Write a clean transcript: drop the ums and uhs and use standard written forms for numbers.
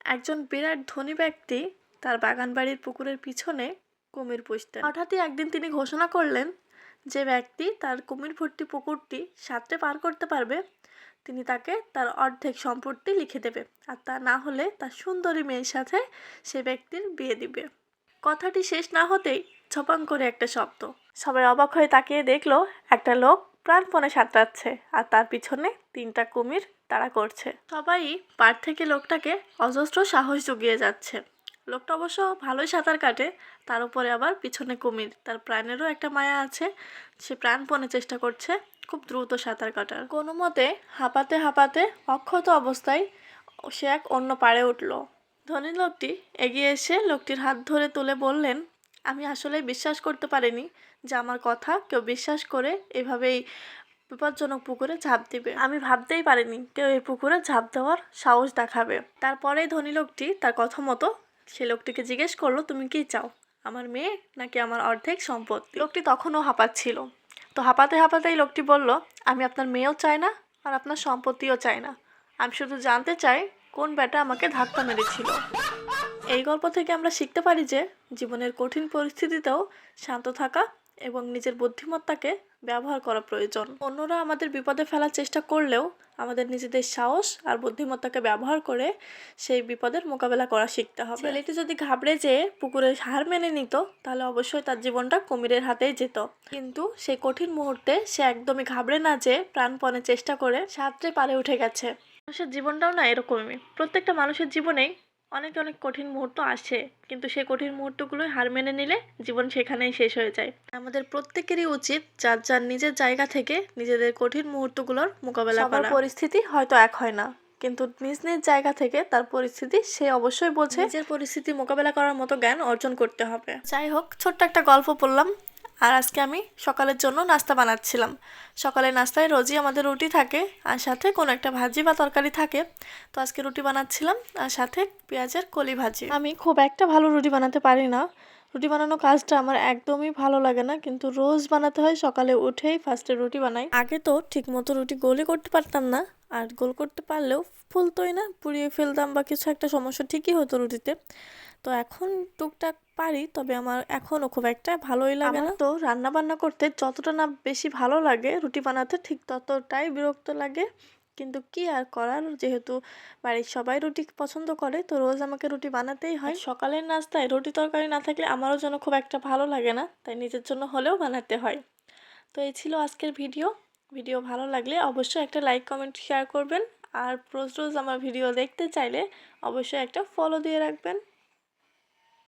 একজন বিরাট ধনী ব্যক্তি তার বাগানবাড়ির পুকুরের পিছনে কুমির পুষতেন। হঠাৎই একদিন তিনি ঘোষণা করলেন, যে ব্যক্তি তার কুমির ভর্তি পুকুরটি সাঁতরে পার করতে পারবে তিনি তাকে তার অর্ধেক সম্পত্তি লিখে দেবে, আর তা না হলে তার সুন্দরী মেয়ের সাথে সে ব্যক্তির বিয়ে দিবে। কথাটি শেষ না হতেই ঝপাং করে একটা শব্দ। সবাই অবাক হয়ে তাকিয়ে দেখলো একটা লোক প্রাণপণে সাঁতরাচ্ছে আর তার পিছনে 3টা কুমির তাড়া করছে। সবাই পাড় থেকে লোকটাকে অজস্র সাহস জুগিয়ে যাচ্ছে। লোকটা অবশ্য ভালোই সাঁতার কাটে, তার উপরে আবার পিছনে কুমির, তার প্রাণেরও একটা মায়া আছে। সে প্রাণপণে চেষ্টা করছে খুব দ্রুত সাঁতার কাটার। কোনো মতে হাঁপাতে হাঁপাতে অক্ষত অবস্থায় সে এক অন্য পাড়ে উঠল। ধনী লোকটি এগিয়ে এসে লোকটির হাত ধরে তুলে বললেন, আমি আসলে বিশ্বাস করতে পারিনি যে আমার কথা কেউ বিশ্বাস করে এভাবেই বিপজ্জনক পুকুরে ঝাঁপ দিবে। আমি ভাবতেই পারিনি কেউ এই পুকুরে ঝাঁপ দেওয়ার সাহস দেখাবে। তারপরেই ধনী লোকটি তার কথা মতো সে লোকটিকে জিজ্ঞেস করলো, তুমি কি চাও, আমার মেয়ে নাকি আমার অর্ধেক সম্পত্তি? লোকটি তখনও হাঁপাচ্ছিল। তো হাঁপাতে হাঁপাতেই লোকটি বলল, আমি আপনার মেয়েও চাই না আর আপনার সম্পত্তিও চাই না, আমি শুধু জানতে চাই কোন ব্যাটা আমাকে ধাক্কা মেরেছিল। এই গল্প থেকে আমরা শিখতে পারি যে জীবনের কঠিন পরিস্থিতিতেও শান্ত থাকা এবং নিজের বুদ্ধিমত্তাকে ব্যবহার করা প্রয়োজন। অন্যরা আমাদের বিপদে ফেলার চেষ্টা করলেও আমাদের নিজেদের সাহস আর বুদ্ধিমত্তাকে ব্যবহার করে সেই বিপদের মোকাবেলা করা শিখতে হবে। ছেলেটি যদি ঘাবড়ে যেয়ে পুকুরে হার মেনে নিত তাহলে অবশ্যই তার জীবনটা কুমিরের হাতেই যেত, কিন্তু সেই কঠিন মুহূর্তে সে একদমই ঘাবড়ে না যেয়ে প্রাণপণে চেষ্টা করে সাঁতরে পারে উঠে গেছে। মানুষের জীবনটাও না এরকমই, প্রত্যেকটা মানুষের জীবনেই অনেক অনেক কঠিন মুহূর্ত আসে, কিন্তু সেই কঠিন মুহূর্তগুলোই হার মেনে নিলে জীবন সেখানেই শেষ হয়ে যায়। আমাদের প্রত্যেকেরই উচিত যার যার নিজের জায়গা থেকে নিজেদের কঠিন মুহূর্তগুলোর মোকাবেলা করা। সবার পরিস্থিতি হয়তো এক হয় না, কিন্তু নিজ নিজ জায়গা থেকে তার পরিস্থিতি সে অবশ্যই বোঝে। নিজের পরিস্থিতি মোকাবেলা করার মতো জ্ঞান অর্জন করতে হবে। যাই হোক, ছোট্ট একটা গল্প পড়লাম। আর আজকে আমি সকালের জন্য নাস্তা বানাচ্ছিলাম। সকালের নাস্তায় রোজই আমাদের রুটি থাকে আর সাথে কোনো একটা ভাজি বা তরকারি থাকে। তো আজকে রুটি বানাচ্ছিলাম আর সাথে পেঁয়াজের কলি ভাজি। আমি খুব একটা ভালো রুটি বানাতে পারি না, রুটি বানানো কাজটা আমার একদমই ভালো লাগে না, কিন্তু রোজ বানাতে হয়। সকালে উঠেই ফার্স্টে রুটি বানাই। আগে তো ঠিক মতো রুটি গোলই করতে পারতাম না, আর গোল করতে পারলেও ফুলতোই না, পুড়িয়ে ফেলতাম বা কিছু একটা সমস্যা ঠিকই হতো রুটিতে। তো এখন টুকটাক পারি, তবে আমার এখনও খুব একটা ভালোই লাগে না। তো রান্না বান্না করতে যতটা না বেশি ভালো লাগে, রুটি বানাতে ঠিক ততটাই বিরক্ত লাগে। কিন্তু কি আর করার, যেহেতু বাড়ির সবাই রুটি পছন্দ করে তো রোজ আমাকে রুটি বানাতেই হয়। সকালের নাস্তায় রুটি তরকারি না থাকলে আমারও যেন খুব একটা ভালো লাগে না, তাই নিজের জন্য হলেও বানাতে হয়। তো এই ছিল আজকের ভিডিও ভালো লাগলে অবশ্যই একটা লাইক কমেন্ট শেয়ার করবেন, আর রোজ রোজ আমার ভিডিও দেখতে চাইলে অবশ্যই একটা ফলো দিয়ে রাখবেন।